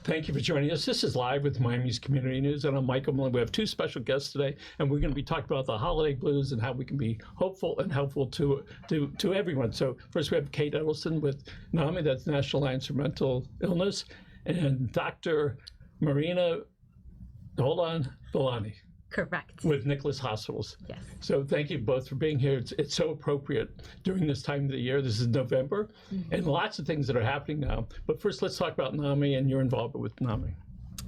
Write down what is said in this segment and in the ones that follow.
Thank you for joining us. This is Live with Miami's Community News, and I'm Michael Mullen. We have two special guests today, and we're going to be talking about the holiday blues and how we can be hopeful and helpful to everyone. So first we have Kate Edelson with NAMI, that's National Alliance for Mental Illness, and Dr. Marina Villani. Correct. With Nicholas Hospitals. Yes. So thank you both for being here. It's so appropriate during this time of the year. This is November, and lots of things that are happening now. But first, let's talk about NAMI and your involvement with NAMI.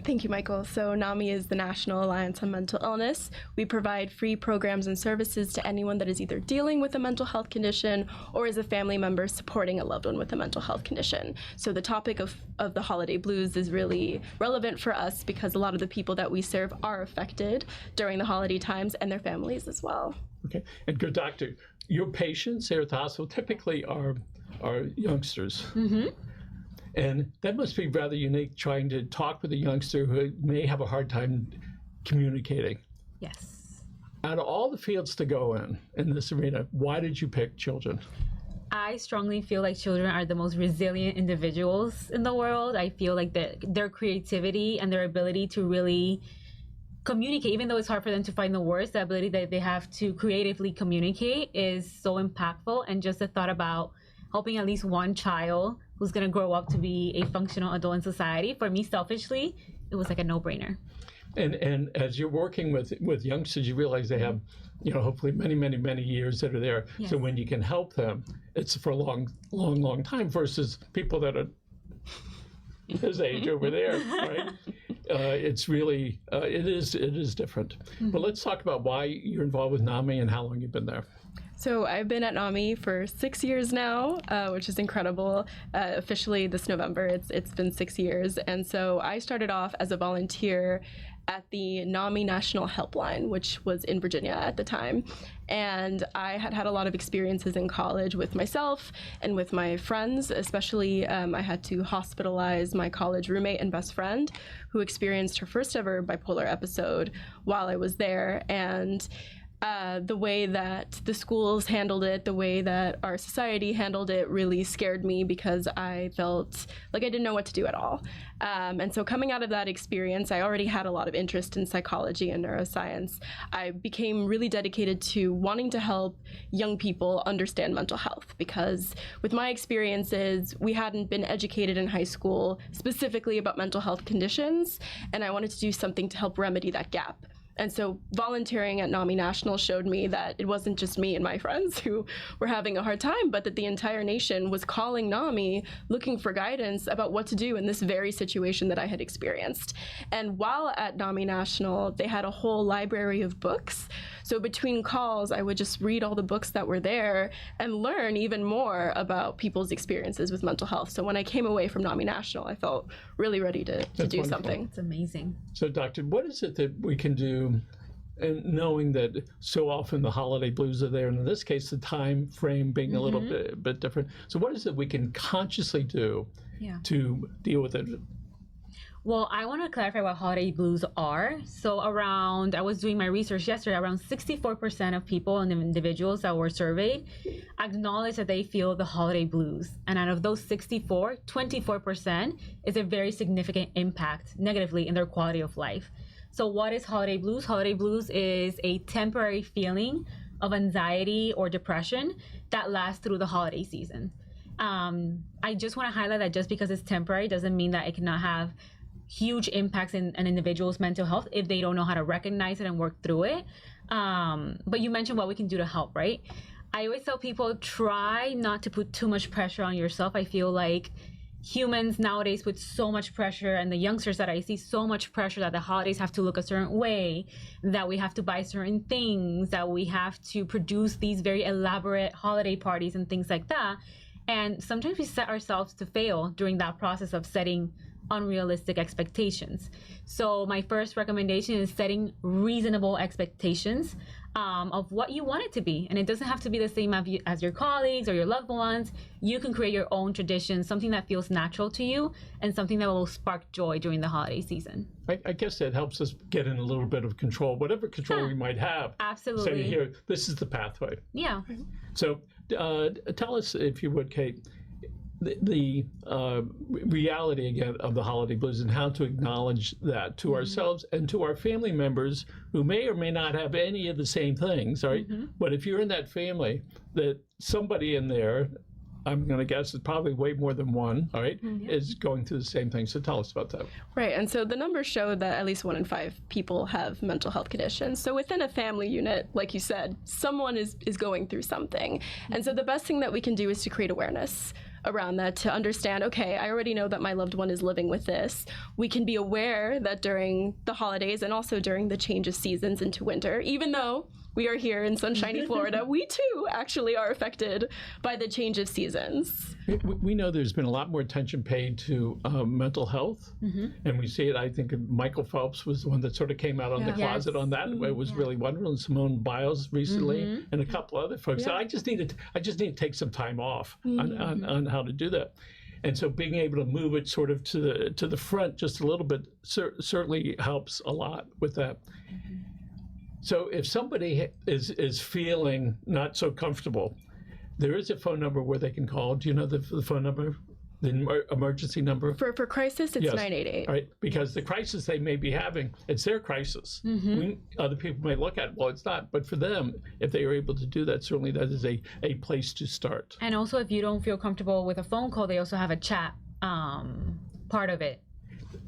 Thank you, Michael. So NAMI is the National Alliance on Mental Illness. We provide free programs and services to anyone that is either dealing with a mental health condition or is a family member supporting a loved one with a mental health condition. So the topic of the holiday blues is really relevant for us because a lot of the people that we serve are affected during the holiday times and their families as well. Okay, and good doctor, your patients here at the hospital typically are youngsters. And that must be rather unique, trying to talk with a youngster who may have a hard time communicating. Yes. Out of all the fields to go in this arena, why did you pick children? I strongly feel like children are the most resilient individuals in the world. I feel like their creativity and their ability to really communicate, even though it's hard for them to find the words, the ability that they have to creatively communicate is so impactful. And just the thought about helping at least one child who's going to grow up to be a functional adult in society, for me, selfishly, it was like a no-brainer. And as you're working with youngsters, you realize they have, hopefully many years that are there. Yes. So when you can help them, it's for a long time versus people that are his age over there, right? It's really, it is different. But let's talk about why you're involved with NAMI and how long you've been there. So I've been at NAMI for 6 years now, which is incredible. Officially this November, it's been 6 years. And so I started off as a volunteer at the NAMI National Helpline, which was in Virginia at the time. And I had a lot of experiences in college with myself and with my friends, especially I had to hospitalize my college roommate and best friend who experienced her first ever bipolar episode while I was there. And the way that the schools handled it, the way that our society handled it really scared me because I felt like I didn't know what to do at all. And so coming out of that experience, I already had a lot of interest in psychology and neuroscience. I became really dedicated to wanting to help young people understand mental health because with my experiences, we hadn't been educated in high school specifically about mental health conditions, and I wanted to do something to help remedy that gap. And so volunteering at NAMI National showed me that it wasn't just me and my friends who were having a hard time, but that the entire nation was calling NAMI looking for guidance about what to do in this very situation that I had experienced. And while at NAMI National, they had a whole library of books. So between calls, I would just read all the books that were there and learn even more about people's experiences with mental health. So when I came away from NAMI National, I felt really ready to do wonderful. Something. It's amazing. So doctor, what is it that we can do, and knowing that so often the holiday blues are there, and in this case, the time frame being a little bit different. So what is it we can consciously do to deal with it? Well, I want to clarify what holiday blues are. So I was doing my research yesterday, around 64% of people and individuals that were surveyed acknowledge that they feel the holiday blues. And out of those 64, 24% is a very significant impact negatively in their quality of life. So what is holiday blues? Holiday blues is a temporary feeling of anxiety or depression that lasts through the holiday season. I just want to highlight that just because it's temporary doesn't mean that it cannot have huge impacts in an individual's mental health if they don't know how to recognize it and work through it. But you mentioned what we can do to help, right? I always tell people, try not to put too much pressure on yourself. I feel like humans nowadays put so much pressure, and the youngsters that I see, so much pressure that the holidays have to look a certain way, that we have to buy certain things, that we have to produce these very elaborate holiday parties and things like that. And sometimes we set ourselves to fail during that process of setting unrealistic expectations. So my first recommendation is setting reasonable expectations of what you want it to be. And it doesn't have to be the same as your colleagues or your loved ones. You can create your own tradition, something that feels natural to you and something that will spark joy during the holiday season. I guess that helps us get in a little bit of control, whatever control we might have. Absolutely. Say here, this is the pathway. Yeah. So tell us, if you would, Kate, the reality again of the holiday blues and how to acknowledge that to ourselves and to our family members who may or may not have any of the same things, right? But if you're in that family, that somebody in there, I'm going to guess it's probably way more than one, all right, is going through the same thing. So tell us about that. Right, and so the numbers show that at least 1 in 5 people have mental health conditions. So within a family unit, like you said, someone is going through something. And so the best thing that we can do is to create awareness around that, to understand, okay, I already know that my loved one is living with this. We can be aware that during the holidays and also during the change of seasons into winter, even though we are here in sunshiny Florida, we too actually are affected by the change of seasons. We know there's been a lot more attention paid to mental health, and we see it. I think Michael Phelps was the one that sort of came out on the closet on that. It was really wonderful, and Simone Biles recently, and a couple other folks. So I just need to take some time off on how to do that. And so being able to move it sort of to the front just a little bit certainly helps a lot with that. So if somebody is feeling not so comfortable, there is a phone number where they can call. Do you know the phone number, the emergency number? For crisis, it's 988. Right, because the crisis they may be having, it's their crisis. Other people may look at it, well, it's not. But for them, if they are able to do that, certainly that is a place to start. And also, if you don't feel comfortable with a phone call, they also have a chat part of it.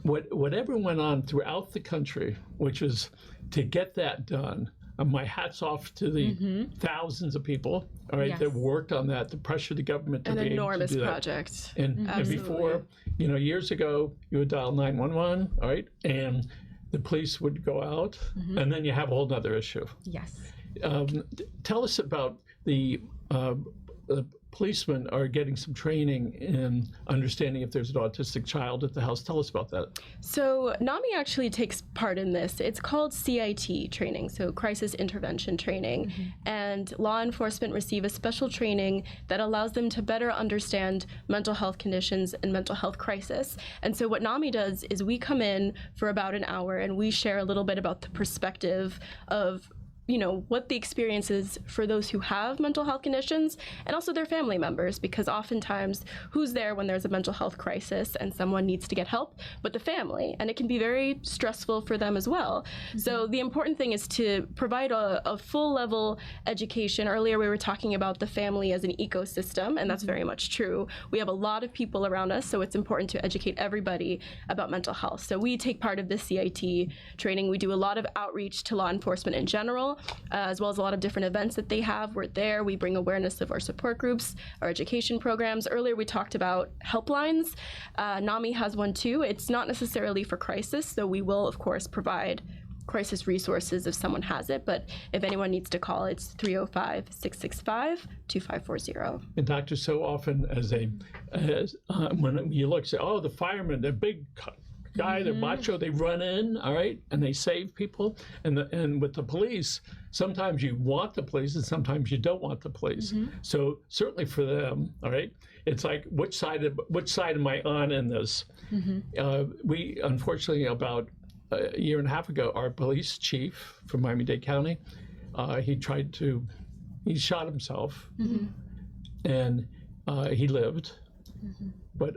Whatever went on throughout the country, which was to get that done, my hat's off to the thousands of people, all right, that worked on that, to pressure the government to be able to do that. An enormous project. And before, years ago, you would dial 911, all right, and the police would go out, and then you have a whole other issue. Yes. Tell us about the policemen are getting some training in understanding if there's an autistic child at the house. Tell us about that. So NAMI actually takes part in this. It's called CIT training, so crisis intervention training. And law enforcement receive a special training that allows them to better understand mental health conditions and mental health crisis. And so what NAMI does is we come in for about an hour and we share a little bit about the perspective of what the experience is for those who have mental health conditions and also their family members, because oftentimes who's there when there's a mental health crisis and someone needs to get help, but the family, and it can be very stressful for them as well. So the important thing is to provide a full level education. Earlier we were talking about the family as an ecosystem, and that's very much true. We have a lot of people around us, so it's important to educate everybody about mental health. So we take part of the CIT training. We do a lot of outreach to law enforcement in general, as well as a lot of different events that they have. We're there. We bring awareness of our support groups, our education programs. Earlier we talked about helplines. NAMI has one too. It's not necessarily for crisis, so we will, of course, provide crisis resources if someone has it, but if anyone needs to call, it's 305-665-2540. And doctor, so often when you look, say, oh, the firemen, they're big guy, they're macho, they run in, all right, and they save people. And with the police, sometimes you want the police and sometimes you don't want the police. So certainly for them, all right, it's like, which side am I on in this? We, unfortunately, about a year and a half ago, our police chief from Miami-Dade County, he shot himself, and he lived, but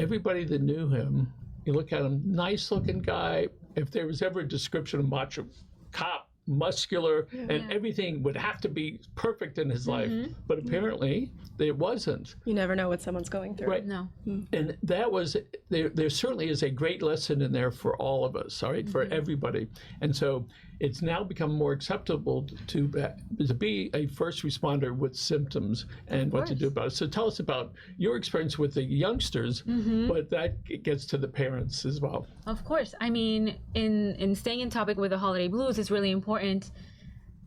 everybody that knew him, you look at him, nice looking guy. If there was ever a description of macho cop, muscular, and everything would have to be perfect in his life. But apparently it wasn't. You never know what someone's going through. Right. No. And that was, there certainly is a great lesson in there for all of us, all right, for everybody. And so it's now become more acceptable to be a first responder with symptoms and what to do about it. So tell us about your experience with the youngsters, but that gets to the parents as well. Of course. I mean, in staying in topic with the holiday blues, it's really important.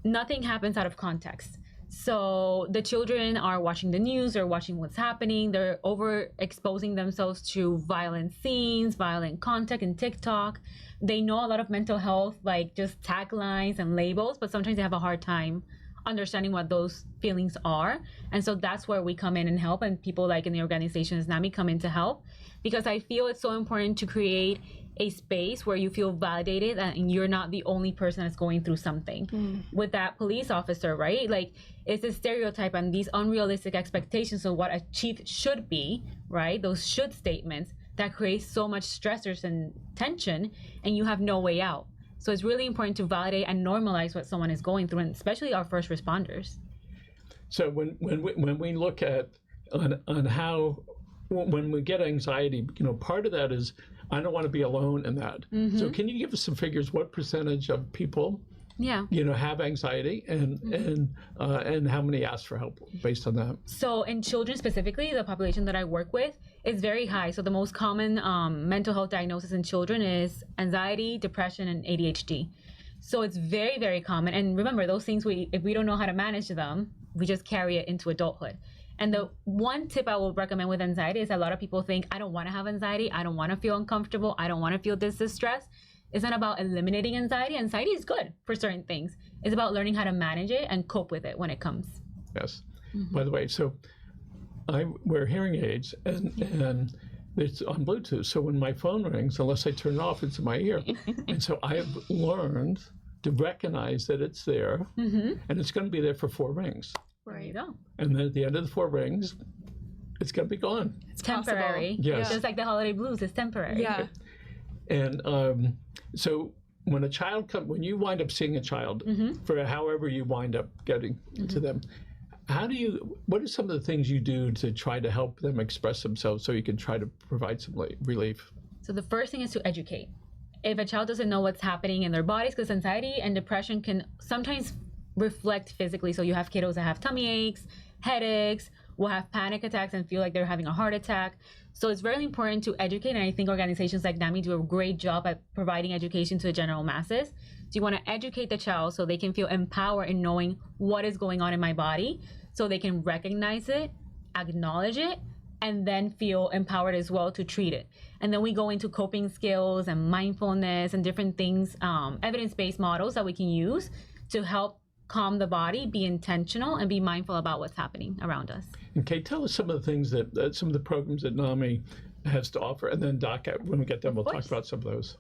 Nothing happens out of context. So the children are watching the news, they're watching what's happening, they're overexposing themselves to violent scenes, violent content in TikTok. They know a lot of mental health, like just taglines and labels, but sometimes they have a hard time understanding what those feelings are. And so that's where we come in and help, and people like in the organization as NAMI come in to help, because I feel it's so important to create a space where you feel validated and you're not the only person that's going through something. With that police officer, right? Like, it's a stereotype and these unrealistic expectations of what a chief should be, right? Those should statements that create so much stressors and tension, and you have no way out. So it's really important to validate and normalize what someone is going through, and especially our first responders. So when we look at on how, when we get anxiety, part of that is, I don't want to be alone in that. So can you give us some figures? What percentage of people, have anxiety, and how many ask for help based on that? So in children specifically, the population that I work with is very high. So the most common mental health diagnosis in children is anxiety, depression, and ADHD. So it's very, very common. And remember, those things, if we don't know how to manage them, we just carry it into adulthood. And the one tip I will recommend with anxiety is a lot of people think, I don't want to have anxiety. I don't want to feel uncomfortable. I don't want to feel this distress. It's not about eliminating anxiety. Anxiety is good for certain things. It's about learning how to manage it and cope with it when it comes. Yes. By the way, so I wear hearing aids, and it's on Bluetooth. So when my phone rings, unless I turn it off, it's in my ear. And so I have learned to recognize that it's there, and it's going to be there for 4 rings. There you go. And then at the end of the 4 rings, it's going to be gone. It's temporary. Yes. Just like the holiday blues, it's temporary. Yeah. And so when when you wind up seeing a child, for however you wind up getting to them, what are some of the things you do to try to help them express themselves so you can try to provide some relief? So the first thing is to educate. If a child doesn't know what's happening in their bodies, because anxiety and depression can sometimes reflect physically. So you have kiddos that have tummy aches, headaches, will have panic attacks and feel like they're having a heart attack. So it's very important to educate, and I think organizations like NAMI do a great job at providing education to the general masses. So you want to educate the child so they can feel empowered in knowing what is going on in my body, so they can recognize it, acknowledge it, and then feel empowered as well to treat it. And then we go into coping skills and mindfulness and different things, evidence-based models that we can use to help calm the body, be intentional, and be mindful about what's happening around us. And Kate, tell us some of the things that some of the programs that NAMI has to offer, and then Doc, when we get done, we'll talk about some of those.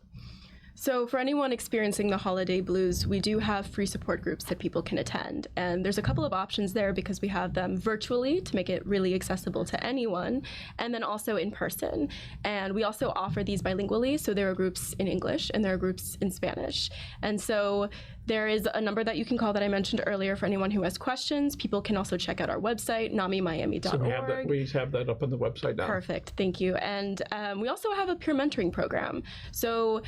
So for anyone experiencing the holiday blues, we do have free support groups that people can attend. And there's a couple of options there because we have them virtually to make it really accessible to anyone, and then also in person. And we also offer these bilingually, so there are groups in English and there are groups in Spanish. And so there is a number that you can call that I mentioned earlier for anyone who has questions. People can also check out our website, namimiami.org. So we have that up on the website now. Perfect, thank you. And we also have a peer mentoring program. So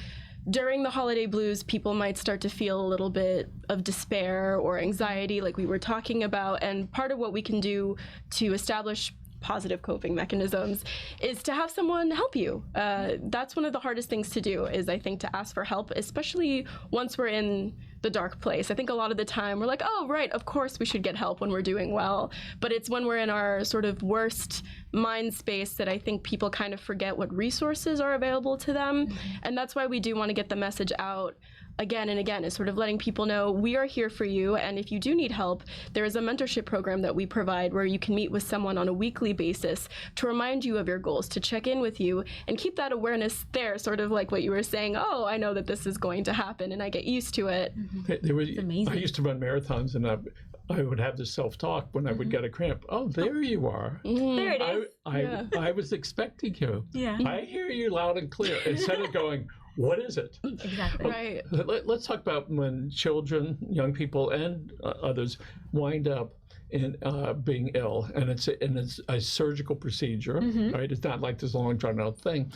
during the holiday blues, people might start to feel a little bit of despair or anxiety like we were talking about. And part of what we can do to establish positive coping mechanisms is to have someone help you. That's one of the hardest things to do, is I think to ask for help, especially once we're in the dark place. I think a lot of the time we're like, oh, right, of course we should get help when we're doing well. But it's when we're in our sort of worst mind space that I think people kind of forget what resources are available to them. And that's why we do want to get the message out again and again, is sort of letting people know we are here for you, and if you do need help, there is a mentorship program that we provide where you can meet with someone on a weekly basis to remind you of your goals, to check in with you and keep that awareness there, sort of like what you were saying, oh, I know that this is going to happen and I get used to it. It's amazing. I used to run marathons, and I would have this self-talk when I would get a cramp. Oh, there you are. There it is. I was expecting you. Yeah. I hear you loud and clear. Instead of going, what is it? Exactly. Right. Let's talk about when children, young people, and others wind up in being ill, and it's a surgical procedure, right? It's not like this long drawn out thing.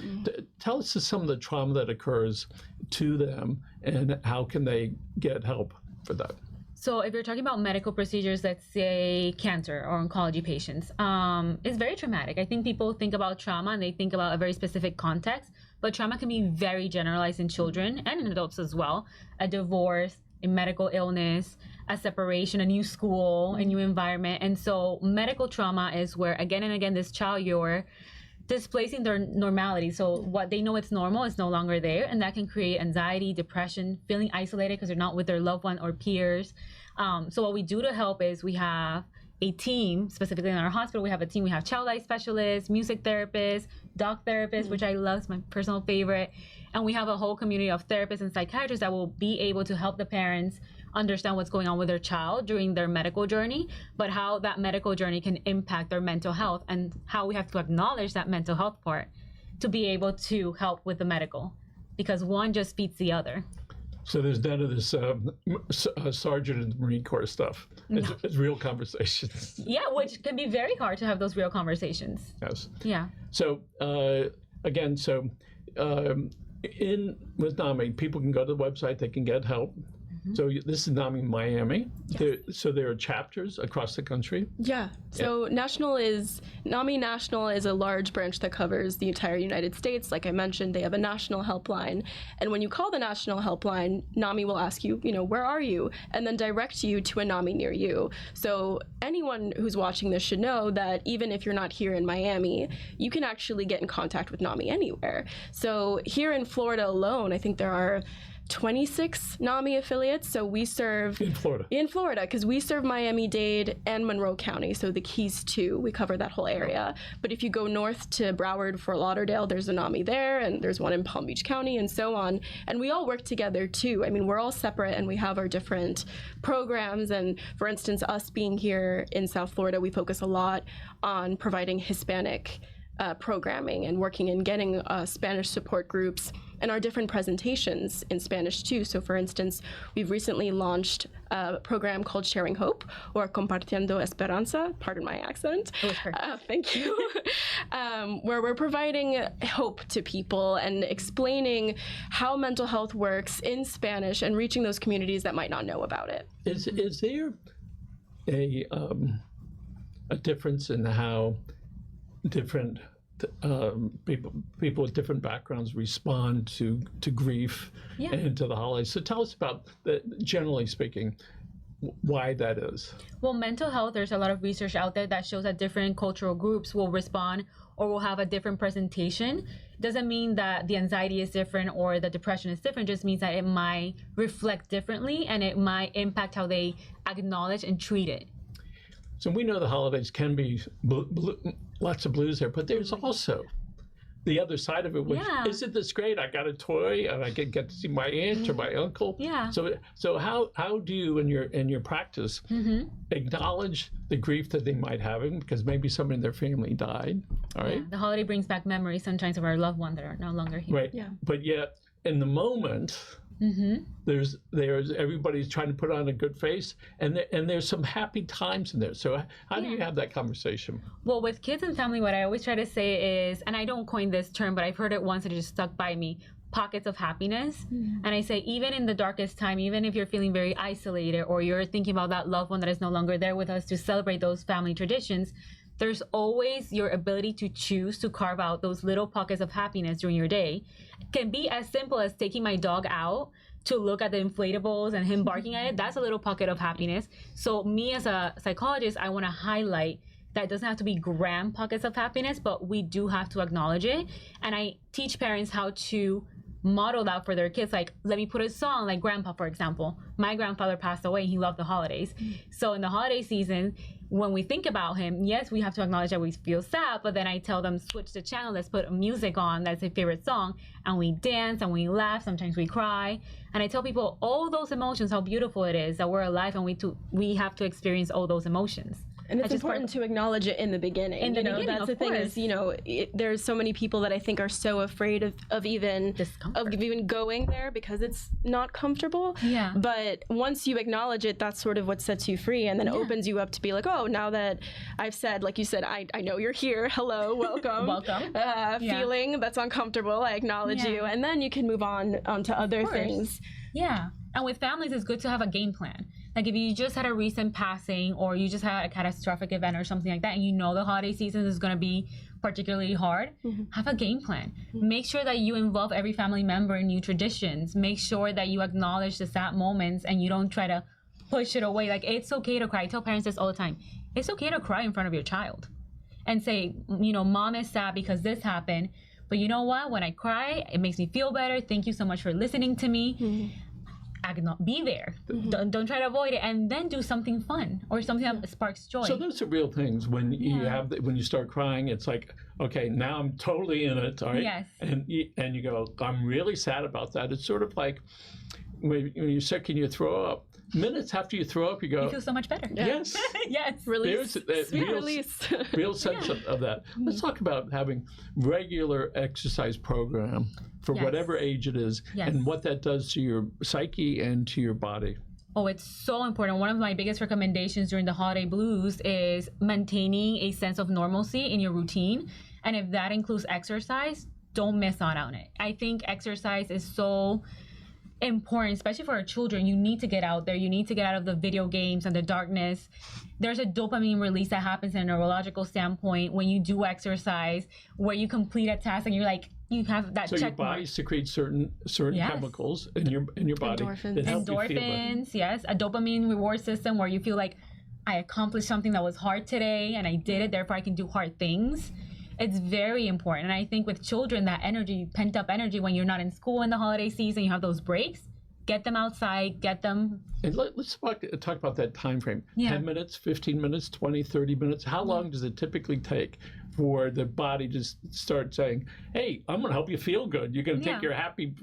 Tell us some of the trauma that occurs to them, and how can they get help for that? So if you're talking about medical procedures, let's say cancer or oncology patients, it's very traumatic. I think people think about trauma and they think about a very specific context, but trauma can be very generalized in children and in adults as well. A divorce, a medical illness, a separation, a new school, a new environment. And so medical trauma is where, again and again, this child you're displacing their normality. So what they know it's normal is no longer there, and that can create anxiety, depression, feeling isolated because they're not with their loved one or peers. So what we do to help is we have a team, specifically in our hospital, we have a team. We have child life specialists, music therapists, dog therapists, which I love, it's my personal favorite. And we have a whole community of therapists and psychiatrists that will be able to help the parents understand what's going on with their child during their medical journey, but how that medical journey can impact their mental health and how we have to acknowledge that mental health part to be able to help with the medical, because one just feeds the other. So there's none of this sergeant in the Marine Corps stuff. It's real conversations. Yeah, which can be very hard to have those real conversations. Yes. Yeah. So again, with NAMI, people can go to the website, they can get help. So this is NAMI Miami. Yes. So there are chapters across the country. Yeah. So NAMI National is a large branch that covers the entire United States. Like I mentioned, they have a national helpline. And when you call the national helpline, NAMI will ask you, where are you? And then direct you to a NAMI near you. So anyone who's watching this should know that even if you're not here in Miami, you can actually get in contact with NAMI anywhere. So here in Florida alone, I think there are 26 NAMI affiliates. So we serve In Florida, because we serve Miami-Dade and Monroe County, so the Keys too. We cover that whole area. But if you go north to Broward, Fort Lauderdale, there's a NAMI there, and there's one in Palm Beach County, and so on. And we all work together too. I mean, we're all separate, and we have our different programs. And for instance, us being here in South Florida, we focus a lot on providing Hispanic programming and working and getting Spanish support groups and our different presentations in Spanish too. So for instance, we've recently launched a program called Sharing Hope, or Compartiendo Esperanza, pardon my accent. Thank you. Where we're providing hope to people and explaining how mental health works in Spanish and reaching those communities that might not know about it. Is there a difference in how different people with different backgrounds respond to grief and to the holidays? So tell us about that, generally speaking, why that is. Well, mental health, there's a lot of research out there that shows that different cultural groups will respond or will have a different presentation. Doesn't mean that the anxiety is different or the depression is different, just means that it might reflect differently and it might impact how they acknowledge and treat it. So we know the holidays can be lots of blues there, but there's also the other side of it, which isn't this great? I got a toy and I get to see my aunt or my uncle. Yeah. So how do you in your practice acknowledge the grief that they might have, because maybe someone in their family died? All right. Yeah. The holiday brings back memories sometimes of our loved ones that are no longer here. Right. Yeah. But yet in the moment, there's everybody's trying to put on a good face, and there's some happy times in there. So how do you have that conversation? Well, with kids and family, what I always try to say is, and I don't coin this term, but I've heard it once and it just stuck by me, pockets of happiness. And I say, even in the darkest time, even if you're feeling very isolated or you're thinking about that loved one that is no longer there with us to celebrate those family traditions, there's always your ability to choose to carve out those little pockets of happiness during your day. It can be as simple as taking my dog out to look at the inflatables and him barking at it. That's a little pocket of happiness. So me as a psychologist, I want to highlight that it doesn't have to be grand pockets of happiness, but we do have to acknowledge it. And I teach parents how to model that for their kids. Like, let me put a song, like Grandpa, for example. My grandfather passed away and he loved the holidays. So in the holiday season, when we think about him, yes, we have to acknowledge that we feel sad, but then I tell them, switch the channel, let's put music on that's their favorite song, and we dance and we laugh, sometimes we cry. And I tell people all those emotions, how beautiful it is that we're alive and we have to experience all those emotions. And it's important to acknowledge it in the beginning. In the beginning, that's the thing is, there's so many people that I think are so afraid of even going there because it's not comfortable. Yeah. But once you acknowledge it, that's sort of what sets you free and then opens you up to be like, oh, now that I've said, like you said, I know you're here. Hello, welcome. Welcome. Feeling that's uncomfortable. I acknowledge you. And then you can move on to other things. Yeah. And with families, it's good to have a game plan. Like if you just had a recent passing or you just had a catastrophic event or something like that, and you know the holiday season is going to be particularly hard, have a game plan. Make sure that you involve every family member in new traditions. Make sure that you acknowledge the sad moments and you don't try to push it away. Like, it's okay to cry. I tell parents this all the time. It's okay to cry in front of your child. and say, mom is sad because this happened. But you know what? When I cry, it makes me feel better. Thank you so much for listening to me. Be there. Don't try to avoid it, and then do something fun or something that sparks joy. So those are real things. When when you start crying, it's like, okay, now I'm totally in it, all right? Yes. And you go, I'm really sad about that. It's sort of like when you're sick and you throw up. Minutes after you throw up, you go, you feel so much better. Yes. Yes. Release. Real Release. real sense of that. Let's talk about having regular exercise program for whatever age it is, and what that does to your psyche and to your body. Oh, it's so important. One of my biggest recommendations during the holiday blues is maintaining a sense of normalcy in your routine. And if that includes exercise, don't miss out on it. I think exercise is so important, especially for our children. You need to get out there. You need to get out of the video games and the darkness. There's a dopamine release that happens in a neurological standpoint when you do exercise, where you complete a task and you're like, you have that check your body mark. secretes certain chemicals in your body that help you feel better. Endorphins, yes, a dopamine reward system where you feel like I accomplished something that was hard today and I did it, therefore I can do hard things. It's very important. And I think with children, that energy, pent up energy, when you're not in school in the holiday season, you have those breaks, get them outside, get them. And let's talk about that time frame. 10 minutes, 15 minutes, 20, 30 minutes. How long does it typically take for the body to start saying, hey, I'm going to help you feel good. You're going to take your happy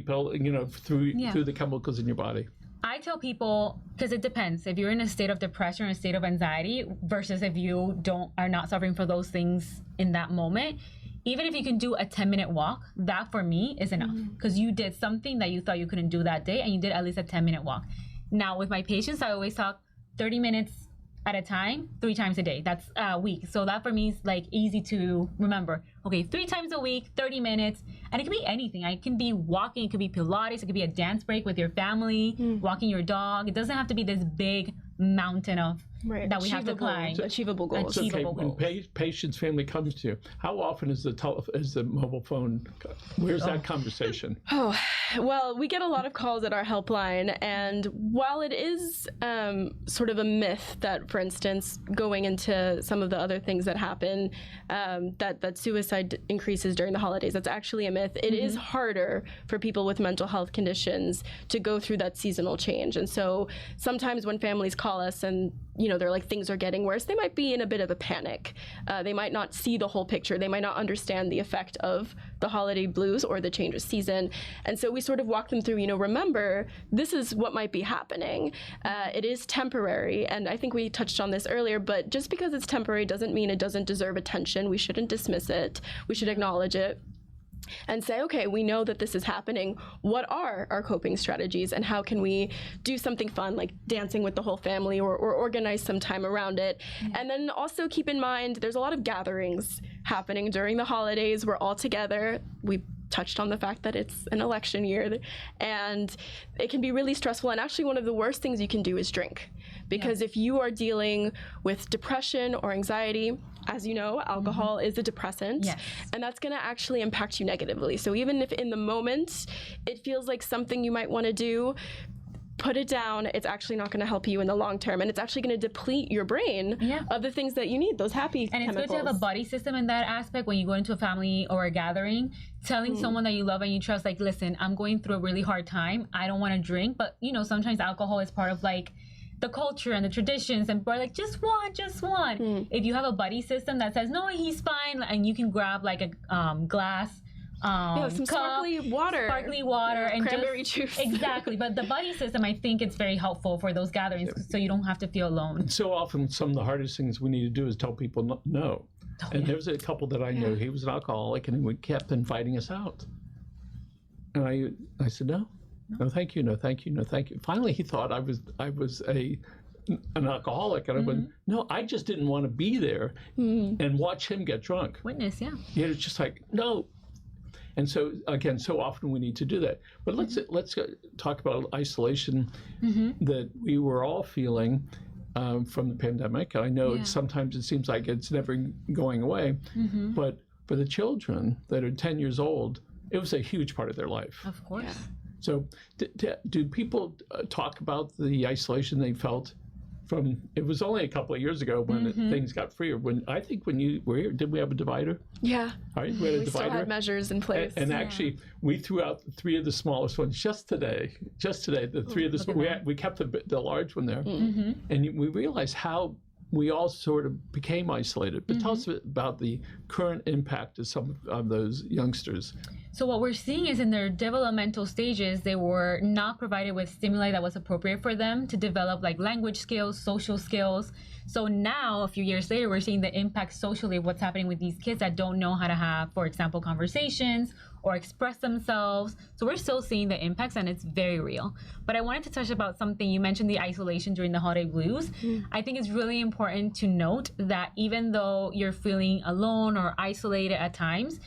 pill, through the chemicals in your body. I tell people, because it depends. If you're in a state of depression or a state of anxiety versus if you are not suffering for those things in that moment, even if you can do a 10-minute walk, that for me is enough, because you did something that you thought you couldn't do that day and you did at least a 10-minute walk. Now with my patients, I always talk 30 minutes at a time, 3 times a day. That's a week. So that for me is like easy to remember. Okay, 3 times a week, 30 minutes. And it can be anything. It can be walking, it could be Pilates, it could be a dance break with your family, walking your dog. It doesn't have to be this big mountain of that we have to climb. Achievable goals. Okay, when patient's family comes to you, how often is the mobile phone? Where's that conversation? Oh, well, we get a lot of calls at our helpline, and while it is sort of a myth that, for instance, going into some of the other things that happen, that suicide increases during the holidays, that's actually a myth. It is harder for people with mental health conditions to go through that seasonal change, and so sometimes when families call us and they're like, things are getting worse, they might be in a bit of a panic. They might not see the whole picture. They might not understand the effect of the holiday blues or the change of season. And so we sort of walk them through, remember, this is what might be happening. It is temporary. And I think we touched on this earlier, but just because it's temporary doesn't mean it doesn't deserve attention. We shouldn't dismiss it. We should acknowledge it and say, okay, we know that this is happening. What are our coping strategies, and how can we do something fun like dancing with the whole family or organize some time around it? And then also keep in mind, there's a lot of gatherings happening during the holidays. We're all together. We touched on the fact that it's an election year, and it can be really stressful. And actually, one of the worst things you can do is drink, because if you are dealing with depression or anxiety, as you know, alcohol is a depressant, and that's going to actually impact you negatively. So even if in the moment it feels like something you might want to do, put it down. It's actually not going to help you in the long term, and it's actually going to deplete your brain of the things that you need, those happy chemicals. And it's good to have a buddy system in that aspect when you go into a family or a gathering, telling someone that you love and you trust, like, listen, I'm going through a really hard time. I don't want to drink, but sometimes alcohol is part of like the culture and the traditions, and we're like, just one. If you have a buddy system that says, no, he's fine, and you can grab like a glass, some cup, sparkly water, and cranberry juice. Exactly. But the buddy system, I think it's very helpful for those gatherings, so you don't have to feel alone. And so often, some of the hardest things we need to do is tell people no. And there was a couple that I knew. He was an alcoholic, and he kept inviting us out. And I said, no, thank you, no, thank you, no, thank you. Finally, he thought I was an alcoholic, and I went, no, I just didn't want to be there and watch him get drunk. Witness, It's just like, no. And so again, so often we need to do that. But let's talk about isolation that we were all feeling from the pandemic. I know sometimes it seems like it's never going away, but for the children that are 10 years old, it was a huge part of their life. Of course. Yeah. So do people talk about the isolation they felt from, it was only a couple of years ago when things got freer. I think when you were here, did we have a divider? Yeah. All right, we had a We divider. still had measures in place. And actually, we threw out 3 of the smallest ones just today. The 3 of the we kept the large one there, and we realized how we all sort of became isolated. But tell us about the current impact of some of those youngsters. So what we're seeing is in their developmental stages, they were not provided with stimuli that was appropriate for them to develop like language skills, social skills. So now, a few years later, we're seeing the impact socially of what's happening with these kids that don't know how to have, for example, conversations or express themselves. So we're still seeing the impacts, and it's very real. But I wanted to touch about something. You mentioned the isolation during the holiday blues. I think it's really important to note that even though you're feeling alone or isolated at times,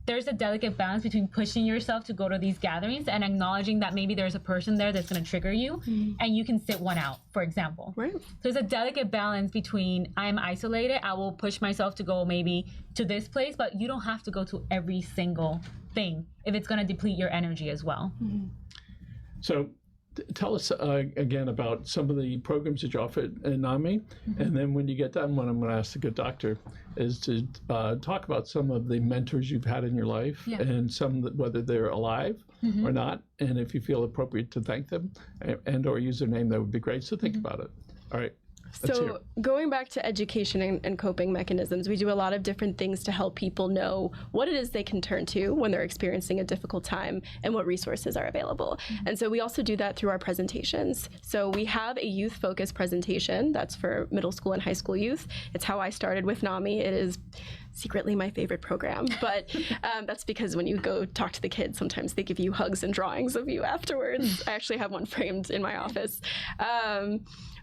there's a delicate balance between pushing yourself to go to these gatherings and acknowledging that maybe there's a person there that's going to trigger you and you can sit one out, for example. Right. So there's a delicate balance between I'm isolated, I will push myself to go maybe to this place, but you don't have to go to every single thing if it's going to deplete your energy as well. So tell us again about some of the programs that you offer at NAMI, and then when you get done, what I'm going to ask the good doctor is to talk about some of the mentors you've had in your life, and some that, whether they're alive or not, and if you feel appropriate to thank them and or use their name, that would be great. So think about it. All right. So going back to education and coping mechanisms, we do a lot of different things to help people know what it is they can turn to when they're experiencing a difficult time and what resources are available. And so we also do that through our presentations. So we have a youth-focused presentation that's for middle school and high school youth. It's how I started with NAMI. It is secretly my favorite program, but that's because when you go talk to the kids, sometimes they give you hugs and drawings of you afterwards. I actually have one framed in my office.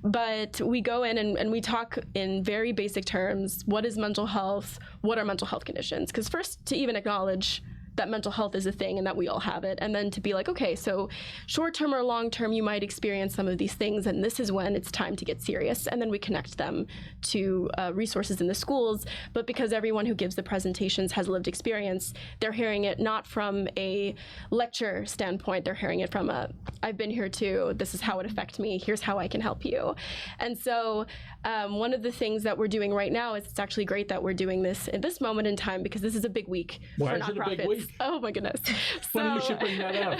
But we go in and we talk in very basic terms. What is mental health? What are mental health conditions? Because first, to even acknowledge that mental health is a thing and that we all have it, and then to be like, okay, so short-term or long-term, you might experience some of these things, and this is when it's time to get serious. And then we connect them to resources in the schools. But because everyone who gives the presentations has lived experience, they're hearing it not from a lecture standpoint, they're hearing it from a, I've been here too, this is how it affected me, here's how I can help you. And so one of the things that we're doing right now is, it's actually great that we're doing this at this moment in time, because this is a big week for nonprofits. Why is it a big week? Oh my goodness. Funny you should bring that up.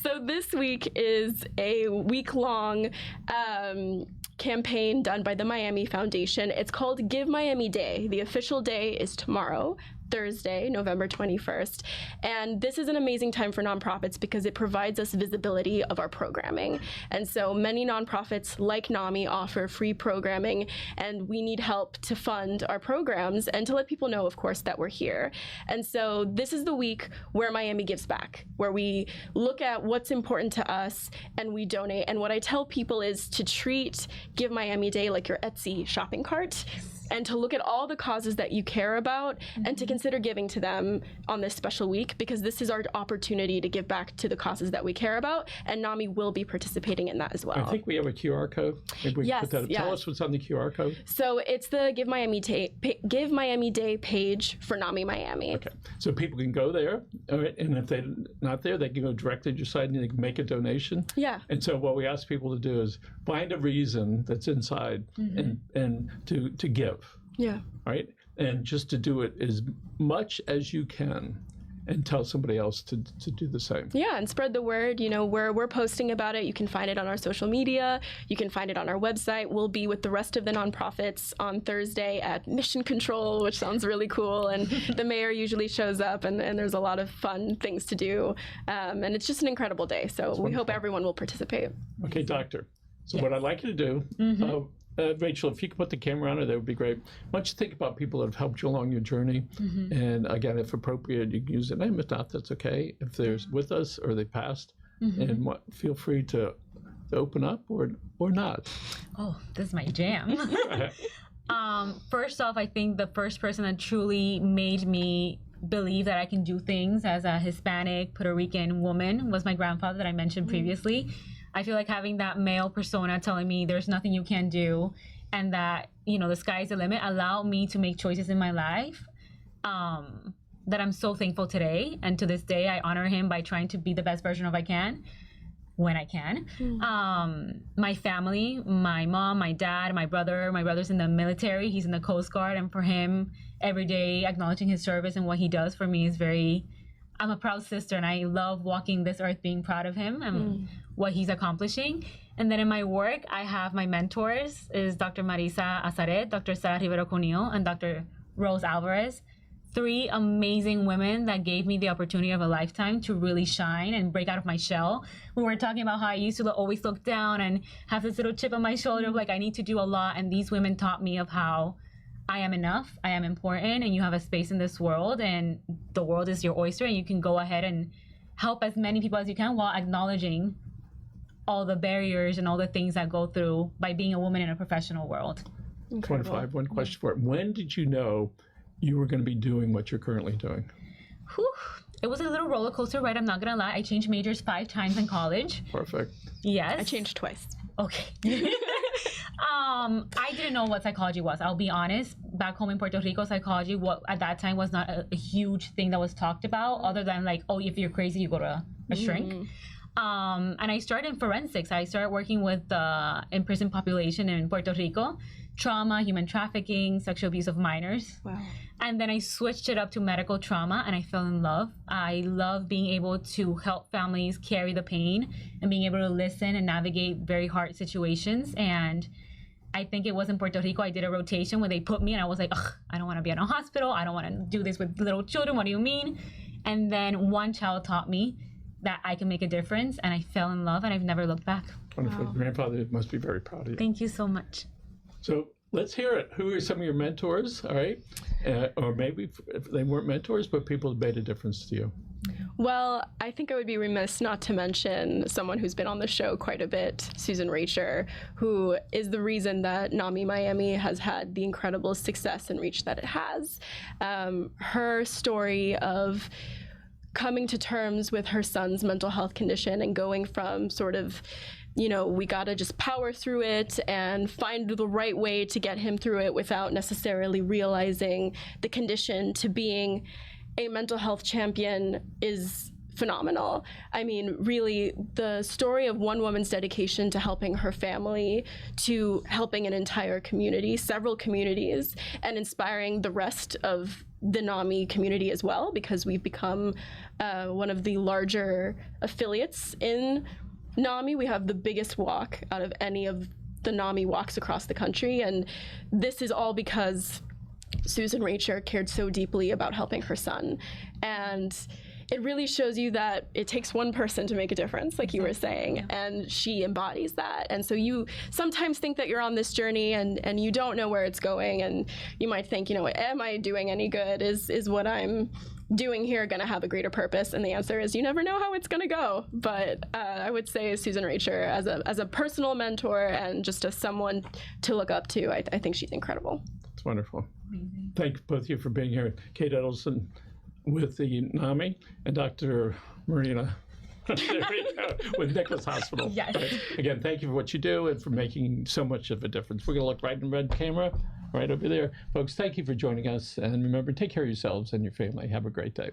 So this week is a week-long campaign done by the Miami Foundation. It's called Give Miami Day. The official day is tomorrow, Thursday, November 21st. And this is an amazing time for nonprofits because it provides us visibility of our programming. And so many nonprofits like NAMI offer free programming, and we need help to fund our programs and to let people know, of course, that we're here. And so this is the week where Miami gives back, where we look at what's important to us and we donate. And what I tell people is to treat Give Miami Day like your Etsy shopping cart, and to look at all the causes that you care about and to consider giving to them on this special week, because this is our opportunity to give back to the causes that we care about, and NAMI will be participating in that as well. I think we have a QR code. Maybe we can put that up. Tell us what's on the QR code. So it's the Give Miami Day page for NAMI Miami. Okay, so people can go there, all right, and if they're not there, they can go directly to your site and they can make a donation. Yeah. And so what we ask people to do is find a reason that's inside and to give. Yeah. Right? And just to do it as much as you can and tell somebody else to do the same. Yeah, and spread the word. You know, we're posting about it. You can find it on our social media. You can find it on our website. We'll be with the rest of the nonprofits on Thursday at Mission Control, which sounds really cool. And the mayor usually shows up, and there's a lot of fun things to do. And it's just an incredible day. So we hope everyone will participate. Okay, doctor. So what I'd like you to do, Rachel, if you could put the camera on her, that would be great. Why don't you think about people that have helped you along your journey? And again, if appropriate, you can use their name. If not, that's okay. If they're with us or they passed, and feel free to open up or not. Oh, this is my jam. First off, I think the first person that truly made me believe that I can do things as a Hispanic Puerto Rican woman was my grandfather that I mentioned previously. I feel like having that male persona telling me there's nothing you can do and that, you know, the sky's the limit allowed me to make choices in my life that I'm so thankful today. And to this day, I honor him by trying to be the best version of I can. when I can. My family, my mom, my dad, my brother's in the military, he's in the Coast Guard, and for him, every day acknowledging his service and what he does for me is I'm a proud sister, and I love walking this earth being proud of him and what he's accomplishing. And then in my work, I have my mentors is Dr. Marisa Azaret, Dr. Sarah Rivero Cunillo, and Dr. Rose Alvarez. 3 amazing women that gave me the opportunity of a lifetime to really shine and break out of my shell. We were talking about how I used to always look down and have this little chip on my shoulder of like, I need to do a lot. And these women taught me of how I am enough, I am important, and you have a space in this world, and the world is your oyster, and you can go ahead and help as many people as you can while acknowledging all the barriers and all the things that go through by being a woman in a professional world. Incredible. 25, one question for it. When did you know you were going to be doing what you're currently doing? Whew. It was a little roller coaster ride, I'm not gonna lie. I changed majors 5 times in college. Perfect. Yes. I changed twice. Okay. I didn't know what psychology was. I'll be honest. Back home in Puerto Rico, psychology at that time was not a huge thing that was talked about, other than like, oh, if you're crazy, you go to a shrink. And I started in forensics. I started working with the imprisoned population in Puerto Rico, trauma, human trafficking, sexual abuse of minors. Wow. And then I switched it up to medical trauma, and I fell in love. I love being able to help families carry the pain and being able to listen and navigate very hard situations. And I think it was in Puerto Rico, I did a rotation where they put me, and I was like, ugh, I don't want to be in a hospital. I don't want to do this with little children. What do you mean? And then one child taught me that I can make a difference, and I fell in love, and I've never looked back. Wonderful. Wow. Grandfather must be very proud of you. Thank you so much. So let's hear it. Who are some of your mentors, all right? Or maybe if they weren't mentors, but people who made a difference to you. Well, I think I would be remiss not to mention someone who's been on the show quite a bit, Susan Racher, who is the reason that NAMI Miami has had the incredible success and reach that it has. Her story of coming to terms with her son's mental health condition and going from sort of, you know, we gotta just power through it and find the right way to get him through it without necessarily realizing the condition, to being a mental health champion is phenomenal. I mean, really, the story of one woman's dedication to helping her family, to helping an entire community, several communities, and inspiring the rest of the NAMI community as well, because we've become one of the larger affiliates in NAMI. We have the biggest walk out of any of the NAMI walks across the country, and this is all because Susan Racher cared so deeply about helping her son. And it really shows you that it takes one person to make a difference, like you were saying, and she embodies that. And so you sometimes think that you're on this journey and you don't know where it's going, and you might think, you know, am I doing any good? Is what I'm doing here going to have a greater purpose? And the answer is you never know how it's going to go. But I would say Susan Racher, as a personal mentor and just as someone to look up to, I think she's incredible. It's wonderful. Amazing. Thank both of you for being here. Kate Edelson with the NAMI and Dr. Marina with Nicholas Hospital. Yes. Right. Again, thank you for what you do and for making so much of a difference. We're going to look right in red camera, right over there. Folks, thank you for joining us. And remember, take care of yourselves and your family. Have a great day.